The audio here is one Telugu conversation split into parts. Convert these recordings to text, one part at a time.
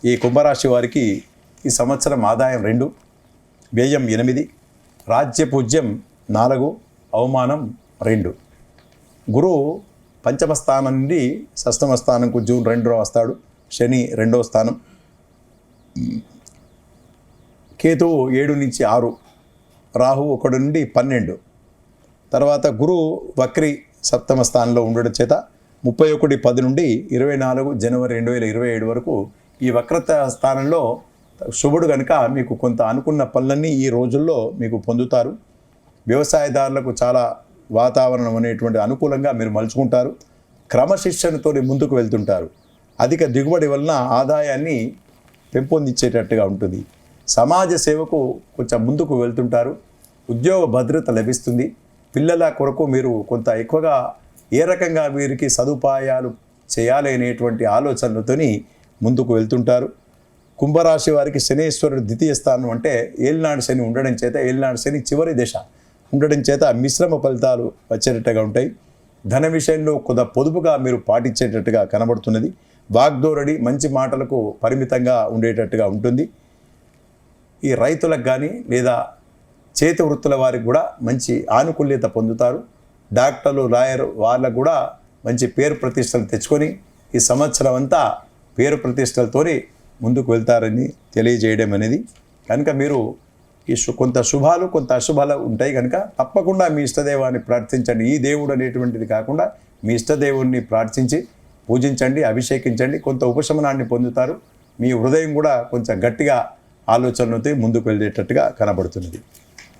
ఈ కుంభరాశి వారికి ఈ సంవత్సరం ఆదాయం 2, వ్యయం 8, రాజ్యపూజ్యం 4, అవమానం 2. గురువు పంచమ స్థానం నుండి షష్టమ స్థానంకు జూన్ 2 వస్తాడు. శని 2వ స్థానం. కేతువు 7 నుంచి 6, రాహు 1 నుండి 12. తర్వాత గురువు వక్రి సప్తమ స్థానంలో ఉండడం చేత 31/10 నుండి 24 జనవరి 2027 వరకు ఈ వక్రత స్థానంలో శుభుడు కనుక మీకు కొంత అనుకున్న పనులన్నీ ఈ రోజుల్లో మీకు పొందుతారు. వ్యవసాయదారులకు చాలా వాతావరణం అనేటువంటి అనుకూలంగా మీరు మలుచుకుంటారు. క్రమశిక్షణతో ముందుకు వెళ్తుంటారు. అధిక దిగుబడి వలన ఆదాయాన్ని పెంపొందించేటట్టుగా ఉంటుంది. సమాజ సేవకు కొంచెం ముందుకు వెళ్తుంటారు. ఉద్యోగ భద్రత లభిస్తుంది. పిల్లల కొరకు మీరు కొంత ఎక్కువగా ఏ రకంగా వీరికి సదుపాయాలు చేయాలి అనేటువంటి ఆలోచనలతోని ముందుకు వెళ్తుంటారు. కుంభరాశి వారికి శనేశ్వరుడు ద్వితీయ స్థానం అంటే ఏలినాడు శని ఉండడం చేత, ఏలినాడు శని చివరి దశ ఉండడం చేత మిశ్రమ ఫలితాలు వచ్చేటట్టుగా ఉంటాయి. ధన విషయంలో కొంత పొదుపుగా మీరు పాటించేటట్టుగా కనబడుతున్నది. వాగ్దోరడి మంచి మాటలకు పరిమితంగా ఉండేటట్టుగా ఉంటుంది. ఈ రైతులకు కానీ లేదా చేతి వృత్తుల వారికి కూడా మంచి ఆనుకూల్యత పొందుతారు. డాక్టర్లు, లాయర్ వాళ్ళకు కూడా మంచి పేరు ప్రతిష్టలు తెచ్చుకొని ఈ సంవత్సరం అంతా పేరు ప్రతిష్టలతోనే ముందుకు వెళ్తారని తెలియజేయడం అనేది. కనుక మీరు ఈ కొంత శుభాలు కొంత అశుభాలు ఉంటాయి కనుక తప్పకుండా మీ ఇష్టదైవాన్ని ప్రార్థించండి. ఈ దేవుడు అనేటువంటిది కాకుండా మీ ఇష్టదేవుణ్ణి ప్రార్థించి పూజించండి, అభిషేకించండి. కొంత ఉపశమనాన్ని పొందుతారు. మీ హృదయం కూడా కొంచెం గట్టిగా ఆలోచనలతో ముందుకు వెళ్ళేటట్టుగా కనబడుతున్నది.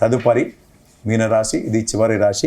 తదుపరి మీనరాశి, ఇది చివరి రాశి.